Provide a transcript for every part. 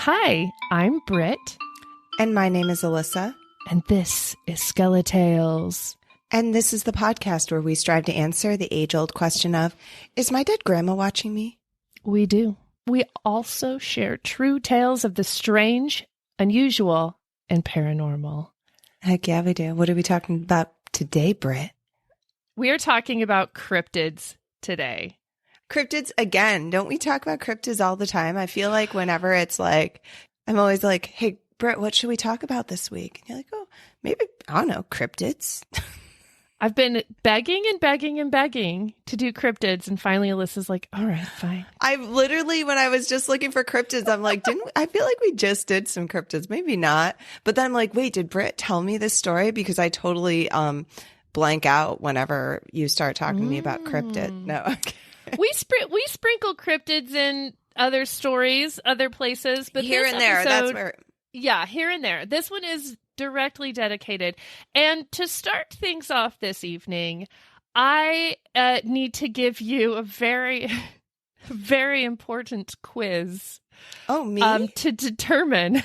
Hi, I'm Britt. And my name is Alissa. And this is SkeleTales. And this is the podcast where we strive to answer the age-old question of, is my dead grandma watching me? We do. We also share true tales of the strange, unusual, and paranormal. Heck yeah, we do. What are we talking about today, Britt? We are talking about cryptids today. Cryptids again. Don't we talk about cryptids all the time? I feel like whenever it's like, I'm always like, hey, Britt, what should we talk about this week? And you're like, oh, maybe, I don't know, cryptids. I've been begging to do cryptids, and finally Alyssa's like, all right, fine. I literally, when I was just looking for cryptids, I'm like, I feel like we just did some cryptids, maybe not. But then I'm like, wait, did Britt tell me this story? Because I totally blank out whenever you start talking to me about cryptid. No, okay. We sprinkle cryptids in other stories, other places, but here and there, that's where. Yeah, here and there. This one is directly dedicated. And to start things off this evening, I need to give you a very, very important quiz. Oh, me? To determine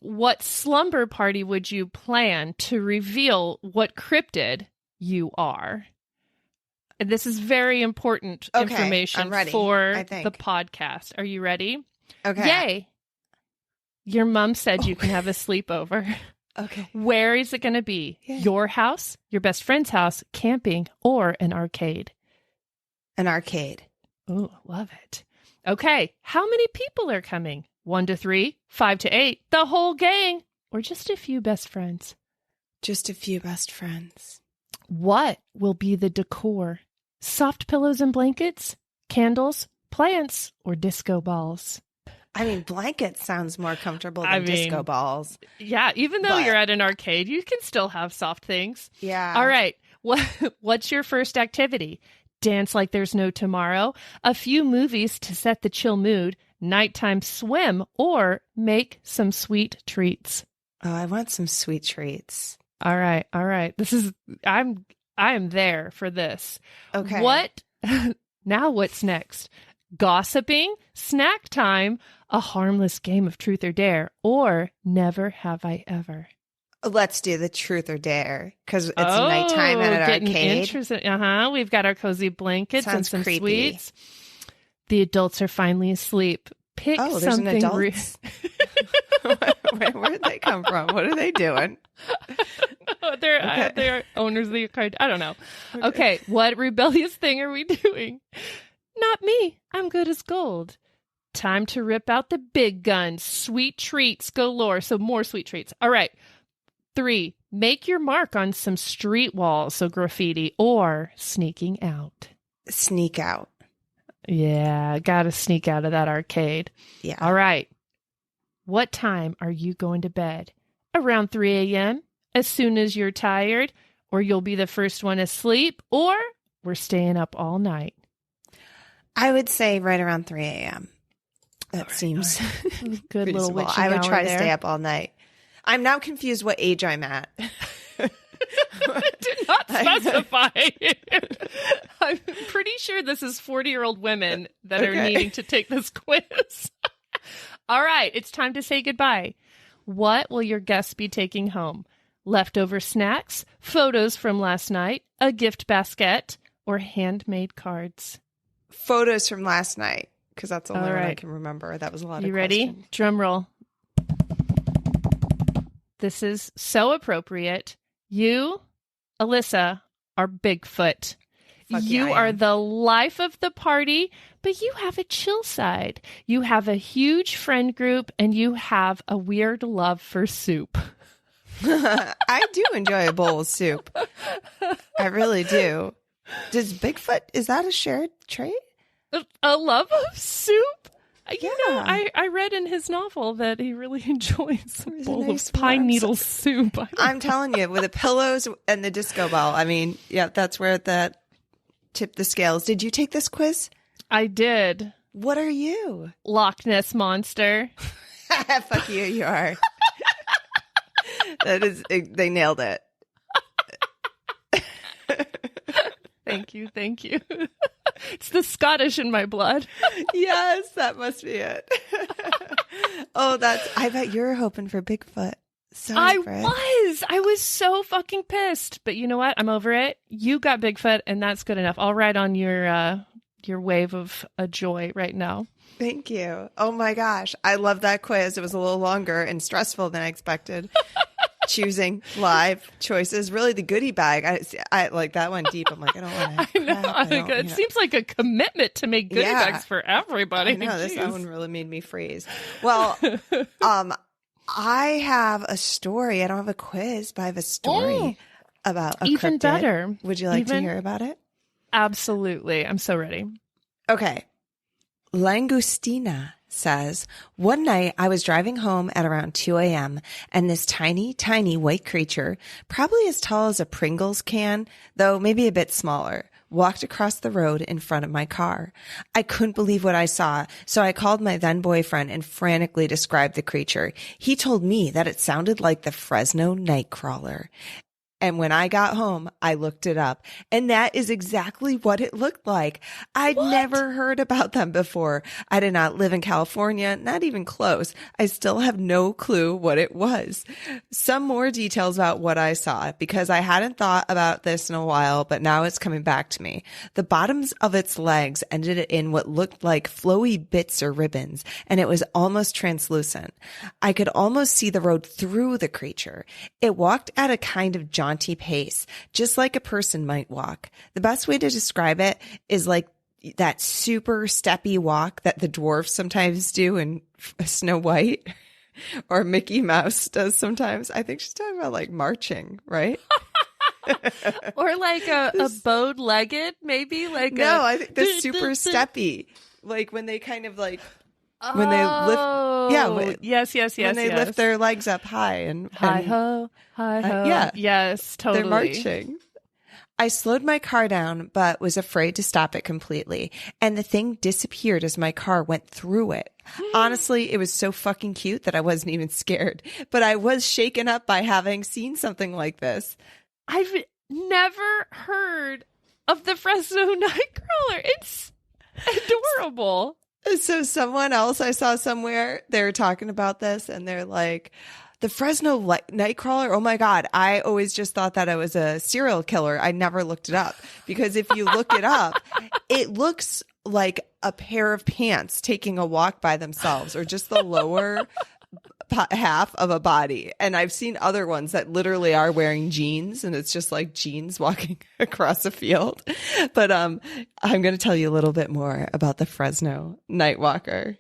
what slumber party would you plan to reveal what cryptid you are. And this is very important information for the podcast. Are you ready? Okay. Yay. Your mom said you can have a sleepover. Okay. Where is it going to be? Yay. Your house, your best friend's house, camping, or an arcade? An arcade. Oh, love it. Okay. How many people are coming? 1 to 3, 5 to 8, the whole gang, or just a few best friends? Just a few best friends. What will be the decor? Soft pillows and blankets, candles, plants, or disco balls? I mean, blankets sounds more comfortable than disco balls. Yeah, even though you're at an arcade, you can still have soft things. Yeah. All right. What's your first activity? Dance like there's no tomorrow, a few movies to set the chill mood, nighttime swim, or make some sweet treats? Oh, I want some sweet treats. All right. I am there for this. Okay. Now what's next? Gossiping, snack time, a harmless game of truth or dare, or never have I ever? Let's do the truth or dare, because it's nighttime at an arcade. Interesting. We've got our cozy blankets and some creepy. Sweets. The adults are finally asleep. Pick there's something. An adults? Where did they come from? What are they doing? They're owners of the arcade. I don't know. Okay, what rebellious thing are we doing? Not me. I'm good as gold. Time to rip out the big guns. Sweet treats galore. So more sweet treats. All right. 3, make your mark on some street walls. So graffiti or sneaking out. Sneak out. Yeah, gotta sneak out of that arcade. Yeah. All right. What time are you going to bed? Around 3 a.m., as soon as you're tired, or you'll be the first one asleep, or we're staying up all night? I would say right around 3 a.m. That seems good little witching I would try to there. stay up all night. I'm now confused what age I'm at. Did not specify. I'm pretty sure this is 40-year-old women that are needing to take this quiz. All right, it's time to say goodbye. What will your guests be taking home? Leftover snacks, photos from last night, a gift basket, or handmade cards? Photos from last night, because that's the only one I can remember. That was a lot of You ready? questions. Drum roll. This is so appropriate. You, Alissa, are Bigfoot. You are the life of the party, but you have a chill side. You have a huge friend group, and you have a weird love for soup. I do enjoy a bowl of soup. I really do. Is that a shared trait? A love of soup? You know, I read in his novel that he really enjoys a bowl of pine needle soup. I'm telling you, with the pillows and the disco ball. I mean, yeah, that's where that tipped the scales. Did you take this quiz? I did. What are you? Loch Ness Monster. Fuck you, you are. They nailed it. Thank you. It's the Scottish in my blood. Yes, that must be it. Oh, I bet you're hoping for Bigfoot. I was so fucking pissed. But you know what? I'm over it. You got Bigfoot, and that's good enough. I'll ride on your wave of a joy right now. Thank you. Oh my gosh. I love that quiz. It was a little longer and stressful than I expected. Choosing live choices. Really the goodie bag. I like that one deep. I'm like, I don't want to. I know. It seems like a commitment to make goodie bags for everybody. I know. That one really made me freeze. Well, I have a story. I don't have a quiz, but I have a story about a even cryptid. Better. Would you like to hear about it? Absolutely. I'm so ready. Okay. Langustina says, one night I was driving home at around 2 a.m. and this tiny, tiny white creature, probably as tall as a Pringles can, though maybe a bit smaller, walked across the road in front of my car. I couldn't believe what I saw, so I called my then boyfriend and frantically described the creature. He told me that it sounded like the Fresno Nightcrawler. And when I got home, I looked it up, and that is exactly what it looked like. I'd never heard about them before. I did not live in California, not even close. I still have no clue what it was. Some more details about what I saw, because I hadn't thought about this in a while, but now it's coming back to me. The bottoms of its legs ended in what looked like flowy bits or ribbons, and it was almost translucent. I could almost see the road through the creature. It walked at a kind of jaunty pace, just like a person might walk. The best way to describe it is like that super steppy walk that the dwarfs sometimes do in Snow White or Mickey Mouse does sometimes. I think she's talking about like marching, right? Or like a bowed-legged, maybe? I think the super steppy. Like when they kind of like when they lift, yes. When they lift their legs up high and hi ho, yes, totally. They're marching. I slowed my car down, but was afraid to stop it completely. And the thing disappeared as my car went through it. Honestly, it was so fucking cute that I wasn't even scared. But I was shaken up by having seen something like this. I've never heard of the Fresno Nightcrawler. It's adorable. So someone else I saw somewhere, they were talking about this and they're like, the Fresno Nightcrawler, oh my God, I always just thought that it was a serial killer. I never looked it up because if you look it up, it looks like a pair of pants taking a walk by themselves or just the lower half of a body. And I've seen other ones that literally are wearing jeans and it's just like jeans walking across a field. But I'm going to tell you a little bit more about the Fresno Nightwalker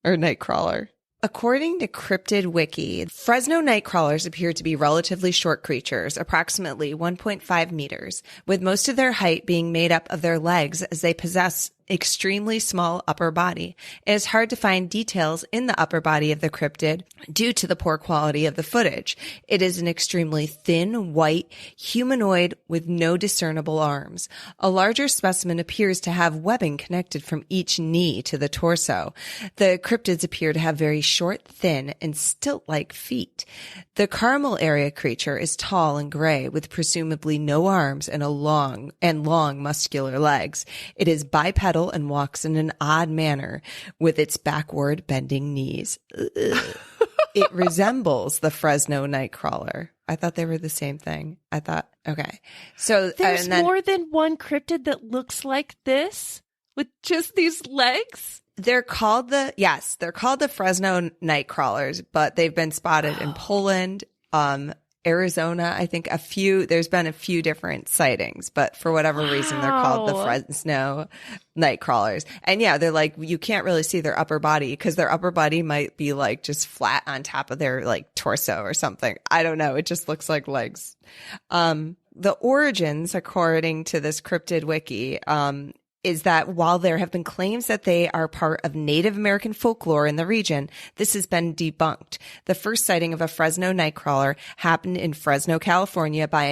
or Nightcrawler. According to Cryptid Wiki, Fresno Nightcrawlers appear to be relatively short creatures, approximately 1.5 meters, with most of their height being made up of their legs as they possess extremely small upper body. It is hard to find details in the upper body of the cryptid due to the poor quality of the footage. It is an extremely thin, white humanoid with no discernible arms. A larger specimen appears to have webbing connected from each knee to the torso. The cryptids appear to have very short, thin, and stilt-like feet. The caramel area creature is tall and gray with presumably no arms and long muscular legs. It is bipedal and walks in an odd manner with its backward bending knees. It resembles the Fresno Nightcrawler. I thought they were the same thing. I thought, okay. So there's more than one cryptid that looks like this with just these legs? They're called the Fresno Nightcrawlers, but they've been spotted in Poland, Arizona. I think there's been a few different sightings, but for whatever reason, they're called the Fresno Nightcrawlers. And yeah, they're like, you can't really see their upper body because their upper body might be like just flat on top of their like torso or something. I don't know. It just looks like legs. The origins, according to this Cryptid Wiki, is that while there have been claims that they are part of Native American folklore in the region, this has been debunked. The first sighting of a Fresno Nightcrawler happened in Fresno, California by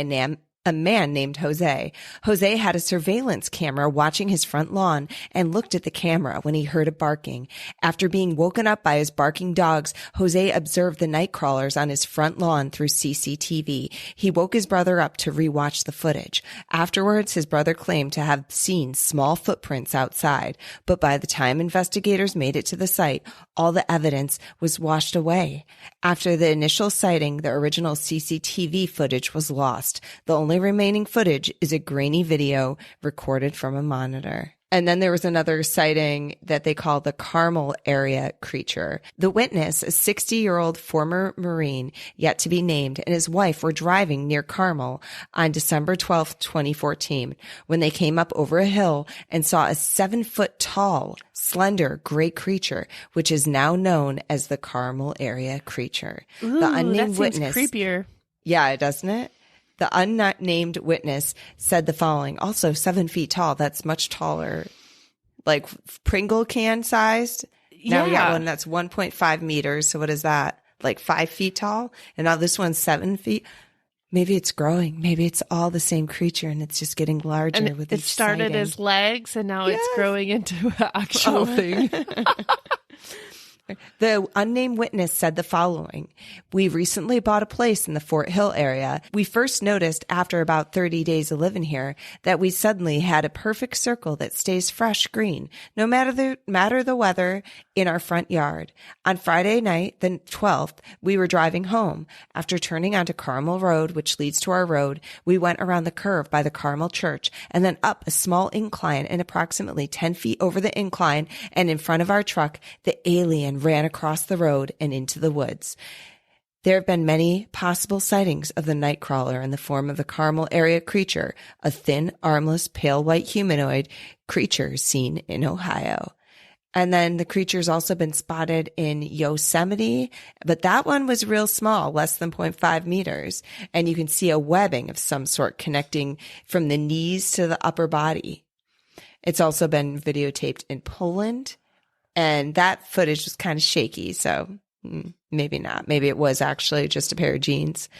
a man named Jose. Jose had a surveillance camera watching his front lawn and looked at the camera when he heard a barking. After being woken up by his barking dogs, Jose observed the Nightcrawlers on his front lawn through CCTV. He woke his brother up to rewatch the footage. Afterwards, his brother claimed to have seen small footprints outside, but by the time investigators made it to the site, all the evidence was washed away. After the initial sighting, the original CCTV footage was lost. The only remaining footage is a grainy video recorded from a monitor. And then there was another sighting that they call the Carmel area creature. The witness, a 60-year-old former Marine, yet to be named, and his wife were driving near Carmel on December 12, 2014, when they came up over a hill and saw a 7-foot-tall, slender gray creature, which is now known as the Carmel area creature. Ooh, the unnamed that witness, seems creepier. Yeah, doesn't it? The unnamed witness said the following, also 7 feet tall. That's much taller, like Pringle can sized. Now we got one that's 1.5 meters. So what is that? Like 5 feet tall? And now this one's 7 feet. Maybe it's growing. Maybe it's all the same creature and it's just getting larger and with it each started sighting. as legs and now it's growing into an actual thing. The unnamed witness said the following. We recently bought a place in the Fort Hill area. We first noticed after about 30 days of living here that we suddenly had a perfect circle that stays fresh green, no matter the weather, in our front yard. On Friday night, the 12th, we were driving home. After turning onto Carmel Road, which leads to our road, we went around the curve by the Carmel Church and then up a small incline, and approximately 10 feet over the incline and in front of our truck, the alien ran across the road and into the woods. There have been many possible sightings of the Nightcrawler in the form of the Carmel area creature, a thin, armless, pale white humanoid creature seen in Ohio. And then the creature's also been spotted in Yosemite, but that one was real small, less than 0.5 meters. And you can see a webbing of some sort connecting from the knees to the upper body. It's also been videotaped in Poland. And that footage was kind of shaky, so maybe not. Maybe it was actually just a pair of jeans.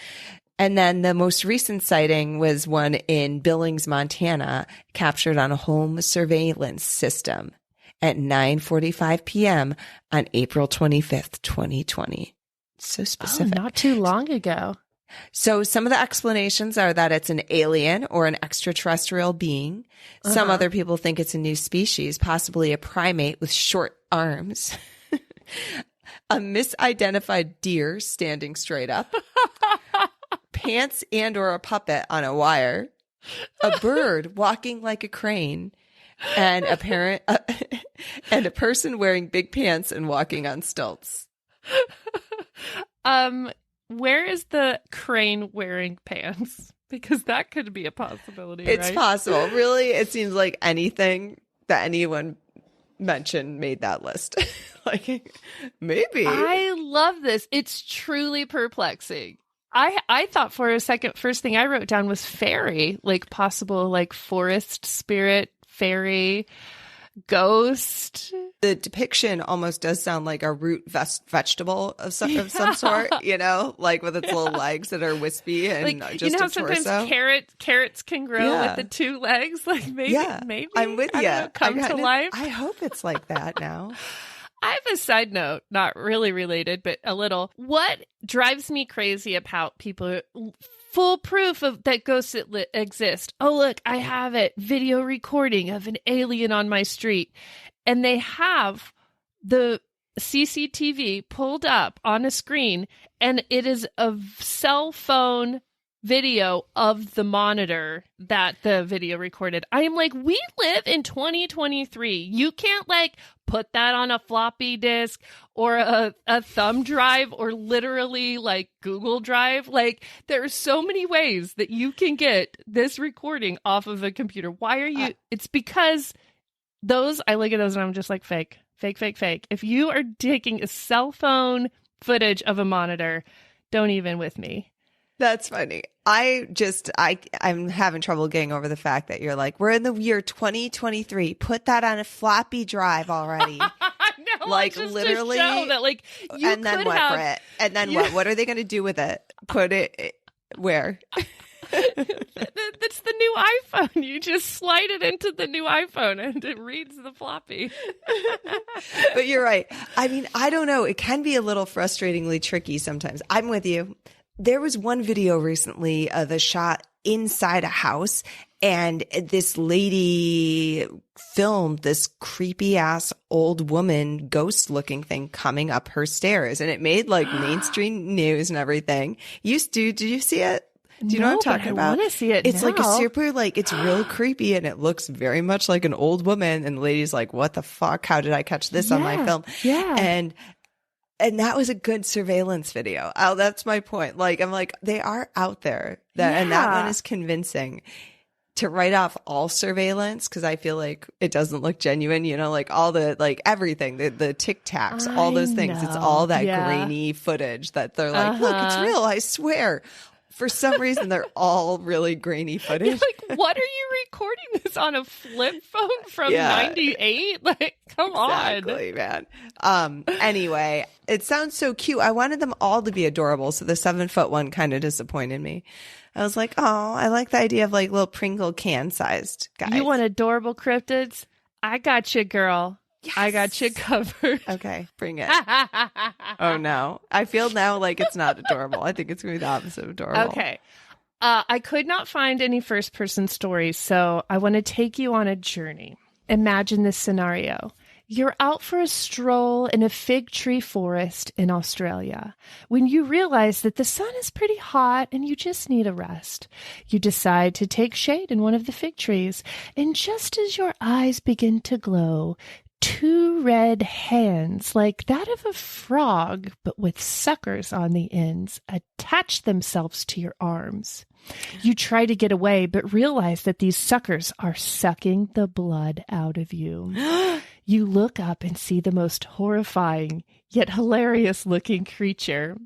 And then the most recent sighting was one in Billings, Montana, captured on a home surveillance system at 9:45 p.m. on April 25th, 2020. So specific. Oh, not too long ago. So some of the explanations are that it's an alien or an extraterrestrial being. Some other people think it's a new species, possibly a primate with short arms. A misidentified deer standing straight up. Pants and or a puppet on a wire. A bird walking like a crane. And a person wearing big pants and walking on stilts. Where is the crane wearing pants? Because that could be a possibility, It's right? possible. Really, it seems like anything that anyone mentioned made that list. Like, maybe. I love this. It's truly perplexing. I thought for a second, first thing I wrote down was fairy, like possible like forest spirit, fairy, ghost. The depiction almost does sound like a root vegetable of some sort, you know, like with its little legs that are wispy and like, just you know how a torso. sometimes carrots can grow with the two legs? Like maybe I'm with you. Come to life. I hope it's like that now. I have a side note, not really related, but a little. What drives me crazy about people full proof of that ghosts exist? Oh, look, I have it. Video recording of an alien on my street. And they have the CCTV pulled up on a screen, and it is a cell phone video of the monitor that the video recorded. I am like, we live in 2023. You can't like put that on a floppy disk or a thumb drive or literally like Google Drive. Like there are so many ways that you can get this recording off of a computer. Why are you? It's because I look at those and I'm just like, fake. If you are taking a cell phone footage of a monitor, don't even with me. That's funny. I'm having trouble getting over the fact that you're like, we're in the year 2023. Put that on a floppy drive already. No, like just literally. To show that, like, you and then could what, have, Britt? And then what? What are they going to do with it? Put it where? That's the new iPhone. You just slide it into the new iPhone and it reads the floppy. But you're right. I mean, I don't know. It can be a little frustratingly tricky sometimes. I'm with you. There was one video recently of a shot inside a house, and this lady filmed this creepy ass old woman ghost looking thing coming up her stairs, and it made like mainstream news and everything. Did you see it? Do you know what I'm talking about? I want to see it. It's like a super, like, it's real creepy, and it looks very much like an old woman. And the lady's like, what the fuck? How did I catch this on my film? Yeah. And that was a good surveillance video. Oh, that's my point. Like, I'm like, they are out there. And that one is convincing. To write off all surveillance, because I feel like it doesn't look genuine, like all the, like everything, the Tic Tacs, all those things. It's all that grainy footage that they're like, look, it's real, I swear. For some reason, they're all really grainy footage. You're like, what are you recording this on a flip phone from 98? Like, come on. Exactly, man. Anyway, it sounds so cute. I wanted them all to be adorable, so the 7-foot one kind of disappointed me. I was like, oh, I like the idea of like little Pringle can-sized guys. You want adorable cryptids? I got you, girl. Yes. I got you covered. Okay, bring it. Oh, no. I feel now like it's not adorable. I think it's going to be the opposite of adorable. Okay. I could not find any first-person stories, so I want to take you on a journey. Imagine this scenario. You're out for a stroll in a fig tree forest in Australia when you realize that the sun is pretty hot and you just need a rest. You decide to take shade in one of the fig trees, and just as your eyes begin to glow, 2 red hands, like that of a frog, but with suckers on the ends, attach themselves to your arms. You try to get away, but realize that these suckers are sucking the blood out of you. You look up and see the most horrifying, yet hilarious-looking creature.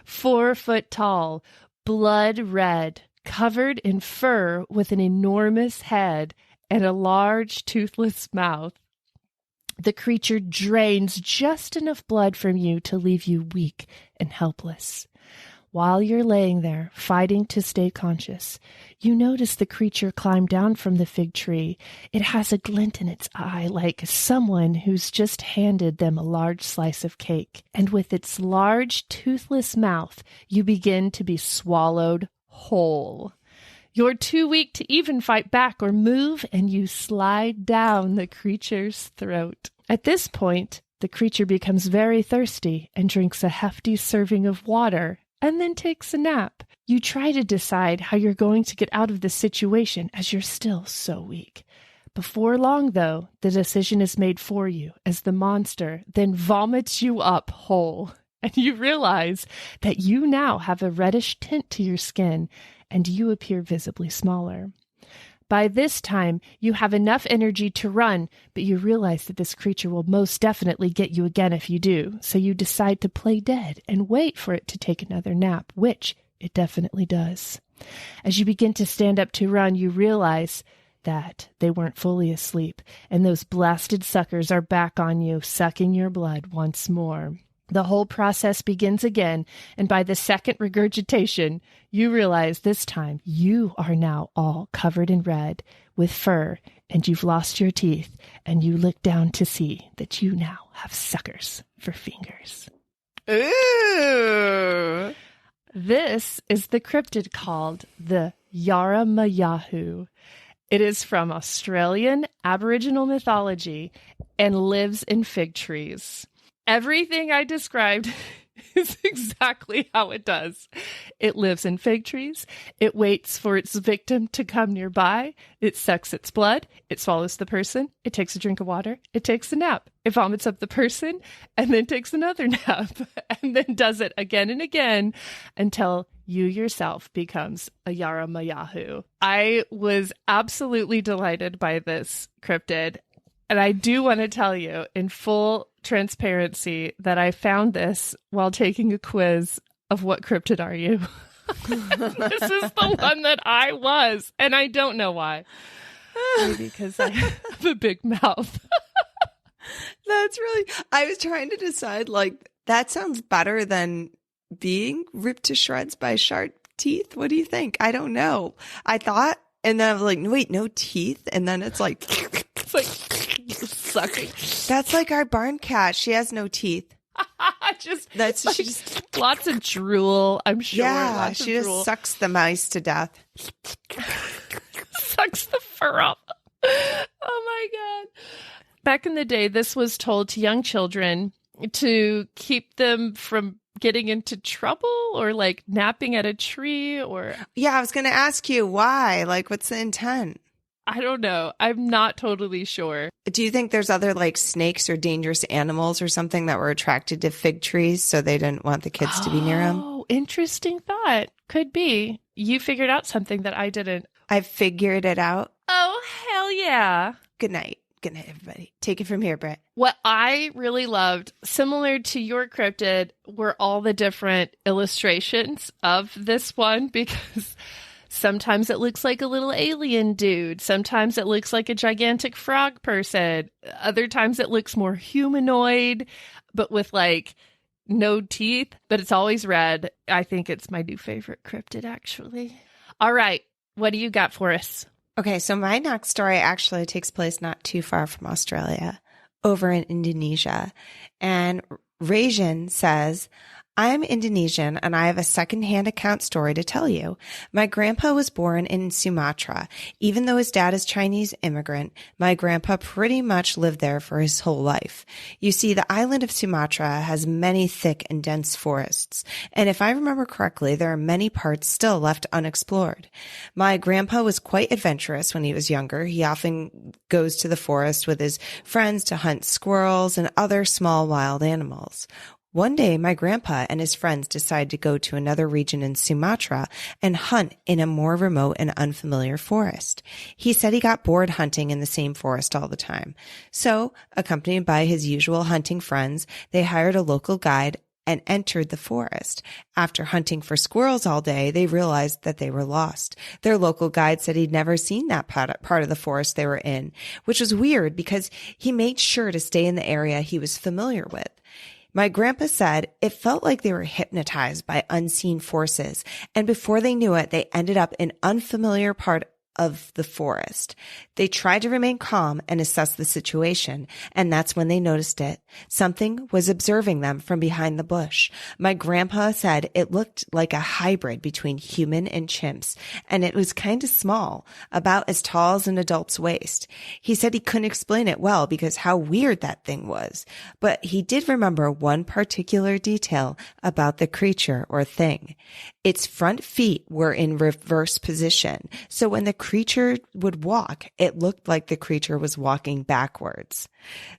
4 foot tall, blood red, covered in fur with an enormous head and a large, toothless mouth. The creature drains just enough blood from you to leave you weak and helpless. While you're laying there, fighting to stay conscious, you notice the creature climb down from the fig tree. It has a glint in its eye, like someone who's just handed them a large slice of cake. And with its large, toothless mouth, you begin to be swallowed whole. You're too weak to even fight back or move, and you slide down the creature's throat. At this point, the creature becomes very thirsty and drinks a hefty serving of water, and then takes a nap. You try to decide how you're going to get out of this situation as you're still so weak. Before long, though, the decision is made for you as the monster then vomits you up whole. And you realize that you now have a reddish tint to your skin and you appear visibly smaller. By this time, you have enough energy to run, but you realize that this creature will most definitely get you again if you do, so you decide to play dead and wait for it to take another nap, which it definitely does. As you begin to stand up to run, you realize that they weren't fully asleep, and those blasted suckers are back on you, sucking your blood once more. The whole process begins again, and by the second regurgitation, you realize this time you are now all covered in red with fur, and you've lost your teeth, and you look down to see that you now have suckers for fingers. Ooh! This is the cryptid called the Yara-ma-yha-who. It is from Australian Aboriginal mythology and lives in fig trees. Everything I described is exactly how it does. It lives in fig trees. It waits for its victim to come nearby. It sucks its blood. It swallows the person. It takes a drink of water. It takes a nap. It vomits up the person and then takes another nap and then does it again and again until you yourself becomes a Yara-ma-yha-who. I was absolutely delighted by this cryptid. And I do want to tell you in full transparency that I found this while taking a quiz of what cryptid are you? This is the one that I was, and I don't know why. Maybe because I have a big mouth. That's really, I was trying to decide, like, that sounds better than being ripped to shreds by sharp teeth? What do you think? I don't know. I thought, and then I was like, wait, no teeth? And then it's like, it's like sucking. That's like our barn cat. She has no teeth. That's just lots of drool, I'm sure. Yeah, she just sucks the mice to death. Sucks the fur up. Oh my God. Back in the day, this was told to young children to keep them from getting into trouble or like napping at a tree or... Yeah, I was going to ask you why. Like, what's the intent? I don't know. I'm not totally sure. Do you think there's other like snakes or dangerous animals or something that were attracted to fig trees so they didn't want the kids to be near them? Oh, interesting thought. Could be. You figured out something that I didn't. I figured it out. Oh, hell yeah. Good night. Good night, everybody. Take it from here, Britt. What I really loved, similar to your cryptid, were all the different illustrations of this one because sometimes it looks like a little alien dude. Sometimes it looks like a gigantic frog person. Other times it looks more humanoid, but with like no teeth. But it's always red. I think it's my new favorite cryptid, actually. All right. What do you got for us? Okay, so my next story actually takes place not too far from Australia, over in Indonesia. And Rajan says, I'm Indonesian and I have a secondhand account story to tell you. My grandpa was born in Sumatra. Even though his dad is Chinese immigrant, my grandpa pretty much lived there for his whole life. You see, the island of Sumatra has many thick and dense forests. And if I remember correctly, there are many parts still left unexplored. My grandpa was quite adventurous when he was younger. He often goes to the forest with his friends to hunt squirrels and other small wild animals. One day, my grandpa and his friends decided to go to another region in Sumatra and hunt in a more remote and unfamiliar forest. He said he got bored hunting in the same forest all the time. So, accompanied by his usual hunting friends, they hired a local guide and entered the forest. After hunting for squirrels all day, they realized that they were lost. Their local guide said he'd never seen that part of the forest they were in, which was weird because he made sure to stay in the area he was familiar with. My grandpa said it felt like they were hypnotized by unseen forces, and before they knew it, they ended up in unfamiliar part of the forest. They tried to remain calm and assess the situation, and that's when they noticed it. Something was observing them from behind the bush. My grandpa said it looked like a hybrid between human and chimps, and it was kind of small, about as tall as an adult's waist. He said he couldn't explain it well because how weird that thing was, but he did remember one particular detail about the creature or thing. Its front feet were in reverse position, so when the creature would walk, it looked like the creature was walking backwards.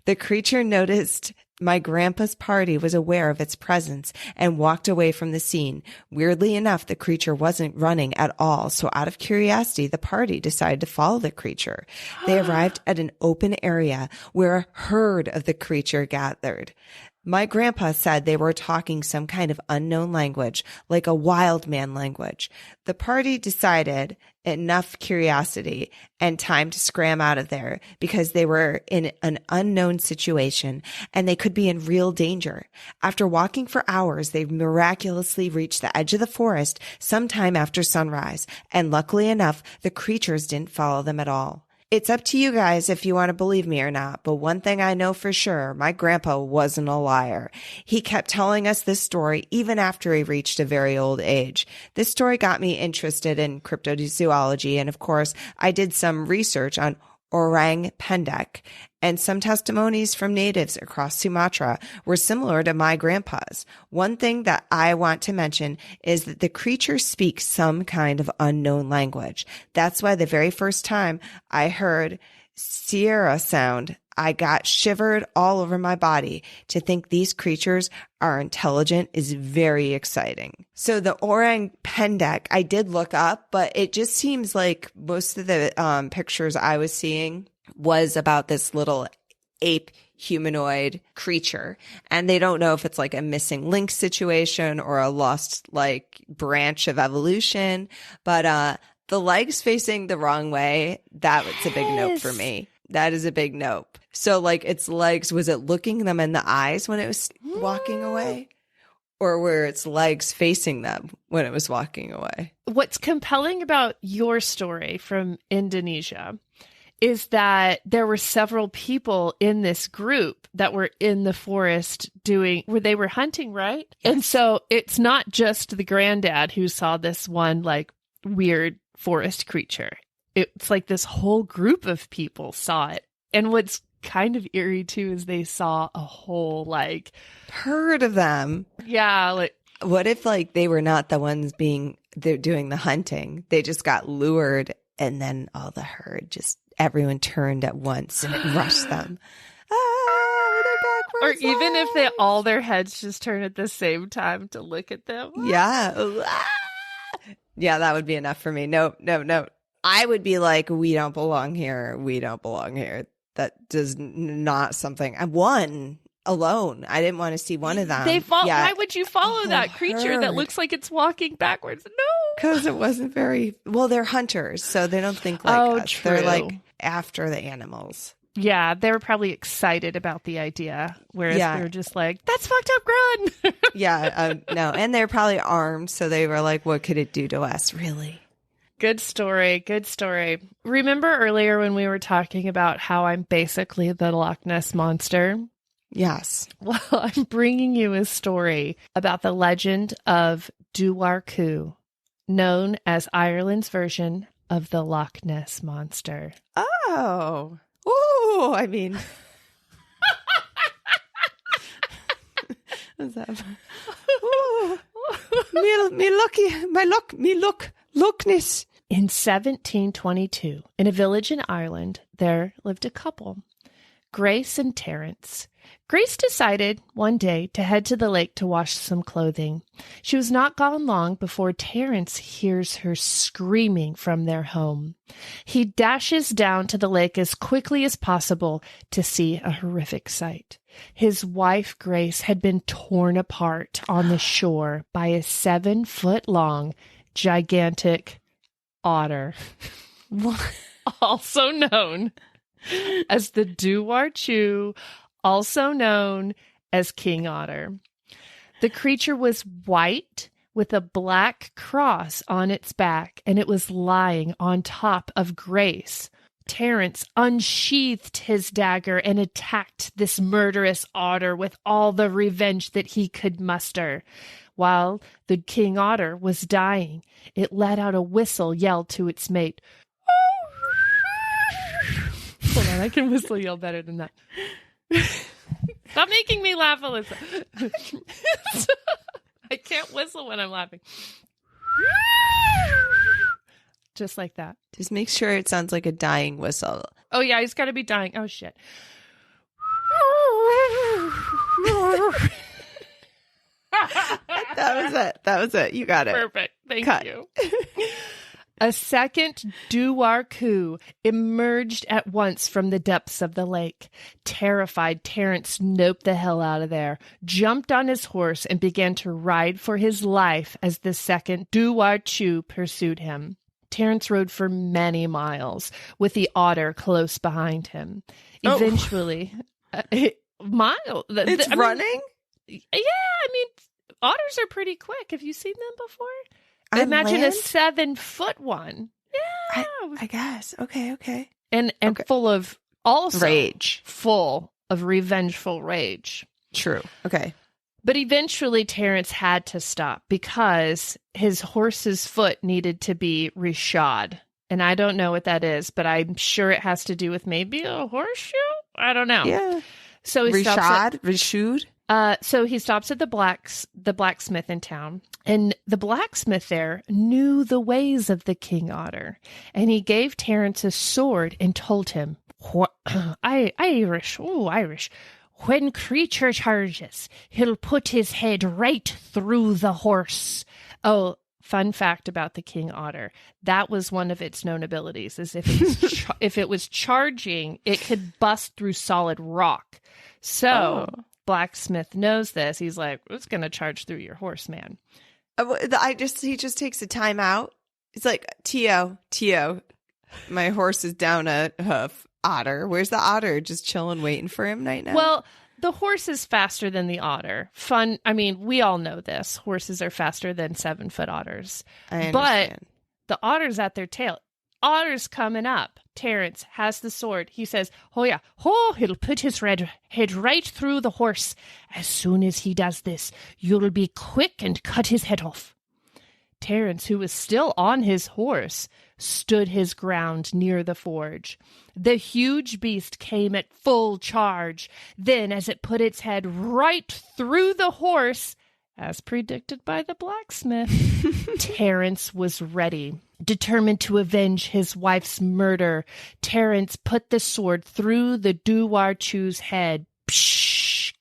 The creature noticed my grandpa's party was aware of its presence and walked away from the scene. Weirdly enough, the creature wasn't running at all, so out of curiosity, the party decided to follow the creature. They arrived at an open area where a herd of the creature gathered. My grandpa said they were talking some kind of unknown language, like a wild man language. The party decided enough curiosity and time to scram out of there because they were in an unknown situation and they could be in real danger. After walking for hours, they miraculously reached the edge of the forest sometime after sunrise, and luckily enough, the creatures didn't follow them at all. It's up to you guys if you want to believe me or not, but one thing I know for sure, my grandpa wasn't a liar. He kept telling us this story even after he reached a very old age. This story got me interested in cryptozoology, and of course, I did some research on orang pendek, and some testimonies from natives across Sumatra were similar to my grandpa's. One thing that I want to mention is that the creature speaks some kind of unknown language. That's why the very first time I heard Sierra sound, I got shivered all over my body. To think these creatures are intelligent is very exciting. So the orang pendek, I did look up, but it just seems like most of the pictures I was seeing was about this little ape humanoid creature. And they don't know if it's like a missing link situation or a lost like branch of evolution. But the legs facing the wrong way, that was a big nope for me. That is a big nope. So like its legs, was it looking them in the eyes when it was walking away? or were its legs facing them when it was walking away? What's compelling about your story from Indonesia is that there were several people in this group that were in the forest where they were hunting, right? Yes. And so it's not just the granddad who saw this one like weird forest creature. It's like this whole group of people saw it. And what's kind of eerie too is they saw a whole like herd of them. Yeah. Like, what if like they were not the ones they're doing the hunting? They just got lured and then all the herd everyone turned at once and it rushed them. They're back. Or even if all their heads just turn at the same time to look at them. Yeah. Yeah, that would be enough for me. No. I would be like, we don't belong here. We don't belong here. That does not something. One alone. I didn't want to see one of them. Why would you follow that creature that looks like it's walking backwards? No. Because it wasn't they're hunters, so they don't think like us. True. They're like after the animals. Yeah, they were probably excited about the idea, whereas we were just like, that's fucked up, run. Yeah, no. And they're probably armed, so they were like, what could it do to us, really? Good story. Good story. Remember earlier when we were talking about how I'm basically the Loch Ness Monster? Yes. Well, I'm bringing you a story about the legend of Dobhar-chú, known as Ireland's version of the Loch Ness Monster. Oh. Ooh, I mean. What's that? Ooh. Me Loch-ness. In 1722, in a village in Ireland, there lived a couple, Grace and Terence. Grace decided one day to head to the lake to wash some clothing. She was not gone long before Terence hears her screaming from their home. He dashes down to the lake as quickly as possible to see a horrific sight. His wife, Grace, had been torn apart on the shore by a 7-foot-long, gigantic otter, also known as the Dobhar-chú, also known as King Otter. The creature was white with a black cross on its back, and it was lying on top of Grace. Terence unsheathed his dagger and attacked this murderous otter with all the revenge that he could muster. While the King Otter was dying, it let out a whistle yell to its mate. Hold on, I can whistle yell better than that. Stop making me laugh, Alissa. I can't whistle when I'm laughing. Just like that. Just make sure it sounds like a dying whistle. Oh, yeah, he's got to be dying. Oh, shit. That was it. You got it. Perfect. Thank you. A second Dobhar-chú emerged at once from the depths of the lake. Terrified, Terence noped the hell out of there, jumped on his horse, and began to ride for his life as the second Dobhar-chú pursued him. Terence rode for many miles, with the otter close behind him. Eventually, It's running? Yeah, I mean, otters are pretty quick. Have you seen them before? Imagine land? A 7-foot one. Yeah. I guess. Okay. And full of also rage. Full of revengeful rage. True. Okay. But eventually Terence had to stop because his horse's foot needed to be reshod. And I don't know what that is, but I'm sure it has to do with maybe a horseshoe? I don't know. Yeah. So he stops Reshoed? So he stops at the blacksmith in town, and the blacksmith there knew the ways of the King Otter, and he gave Terence a sword and told him, Irish, when creature charges, he'll put his head right through the horse. Oh, fun fact about the King Otter. That was one of its known abilities, is if it was charging, it could bust through solid rock. So blacksmith knows this. He's like, it's going to charge through your horse, man. He just takes a time out. It's like, Tio, my horse is down a hoof. Otter. Where's the otter? Just chilling, waiting for him right now? Well, the horse is faster than the otter. We all know this. Horses are faster than 7-foot otters. I understand. But the otter's at their tail. Otter's coming up. Terrence has the sword. He says, oh yeah, he'll put his head right through the horse. As soon as he does this, you'll be quick and cut his head off. Terrence, who was still on his horse, stood his ground near the forge. The huge beast came at full charge. Then, as it put its head right through the horse, as predicted by the blacksmith, Terrence was ready. Determined to avenge his wife's murder, Terrence put the sword through the Dobhar-chú's head,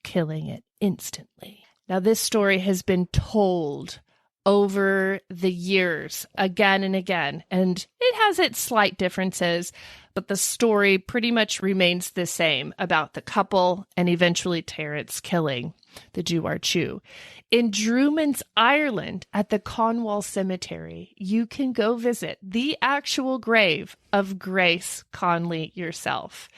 killing it instantly. Now, this story has been told over the years again and again, and it has its slight differences, but the story pretty much remains the same about the couple and eventually Terrence killing the Dobhar-chú. In Drumans, Ireland, at the Conwall Cemetery, you can go visit the actual grave of Grace Conley yourself.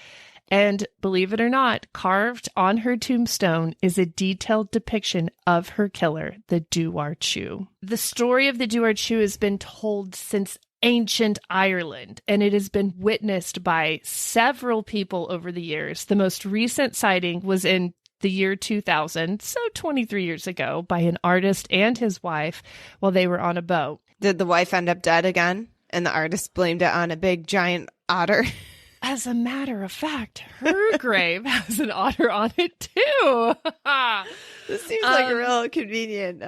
And believe it or not, carved on her tombstone is a detailed depiction of her killer, the Dobhar-chú. The story of the Dobhar-chú has been told since ancient Ireland, and it has been witnessed by several people over the years. The most recent sighting was in the year 2000, so 23 years ago, by an artist and his wife while they were on a boat. Did the wife end up dead again? And the artist blamed it on a big giant otter? As a matter of fact, her grave has an otter on it too. This seems like a real convenient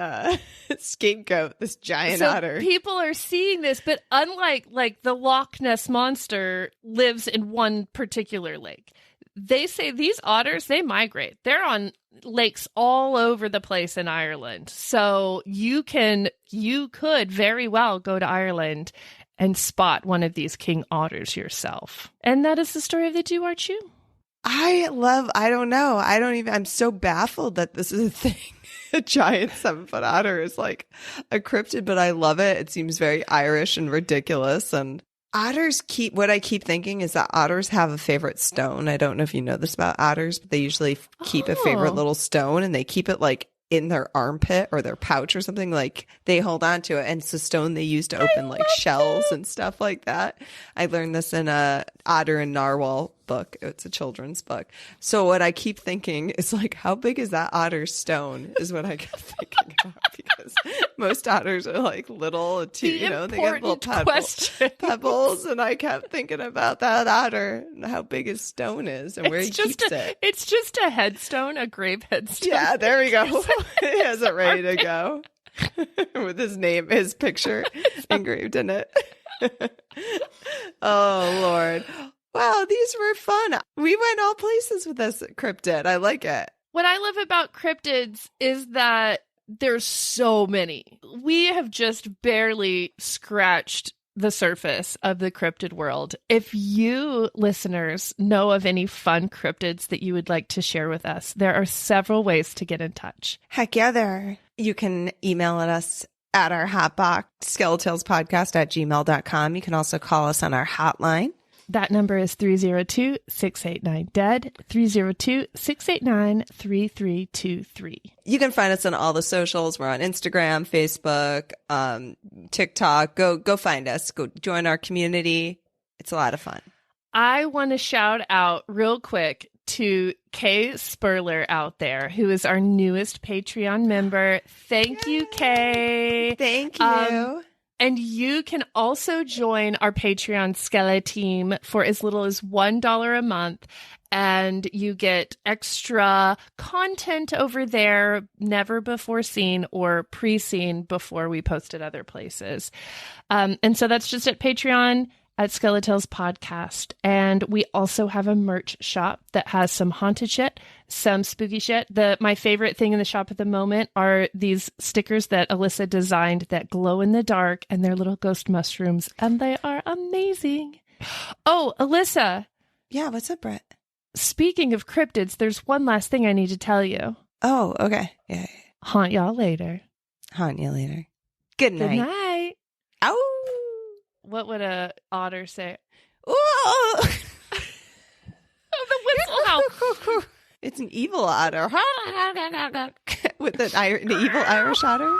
scapegoat, this giant otter. People are seeing this, but unlike the Loch Ness Monster lives in one particular lake. They say these otters, they migrate. They're on lakes all over the place in Ireland. So you could very well go to Ireland and spot one of these king otters yourself. And that is the story of the Dobhar-chú. I'm so baffled that this is a thing. A giant 7-foot otter is like a cryptid, but I love it. It seems very Irish and ridiculous. And what I keep thinking is that otters have a favorite stone. I don't know if you know this about otters, but they usually keep a favorite little stone, and they keep it like in their armpit or their pouch or something. Like they hold on to it, and it's a stone they use to open like shells and stuff like that. I learned this in a Otter and Narwhal book. It's a children's book. So what I keep thinking is like, how big is that otter stone is what I kept thinking about, because most otters are like little too, they get little pebbles, and I kept thinking about that otter and how big his stone is and where he keeps it. It's just a headstone, a grave headstone. Yeah, there we go. He has it ready to go with his picture engraved in it. Oh, Lord. Wow, these were fun. We went all places with this cryptid. I like it. What I love about cryptids is that there's so many. We have just barely scratched the surface of the cryptid world. If you listeners know of any fun cryptids that you would like to share with us, there are several ways to get in touch. Heck yeah, there are. You can email at us at our hotbox, SkeleTalesPodcast@gmail.com. You can also call us on our hotline. That number is 302-689-DEAD, 302-689-3323. You can find us on all the socials. We're on Instagram, Facebook, TikTok. Go find us. Go join our community. It's a lot of fun. I want to shout out real quick to Kay Spurler out there, who is our newest Patreon member. Thank you, Kay. Thank you. And you can also join our Patreon Skele team for as little as $1 a month. And you get extra content over there, never before seen or pre-seen before we post it other places. And so that's just at Patreon at SkeleTales Podcast. And we also have a merch shop that has some haunted shit, some spooky shit. My favorite thing in the shop at the moment are these stickers that Alissa designed that glow in the dark, and they're little ghost mushrooms, and they are amazing. Oh, Alissa. Yeah, what's up, Britt? Speaking of cryptids, there's one last thing I need to tell you. Oh, okay. Yeah. Haunt y'all later. Haunt you later. Good night. Good night. Ow. What would a otter say? Oh, the whistle. How? It's it's an evil otter with an evil Irish otter.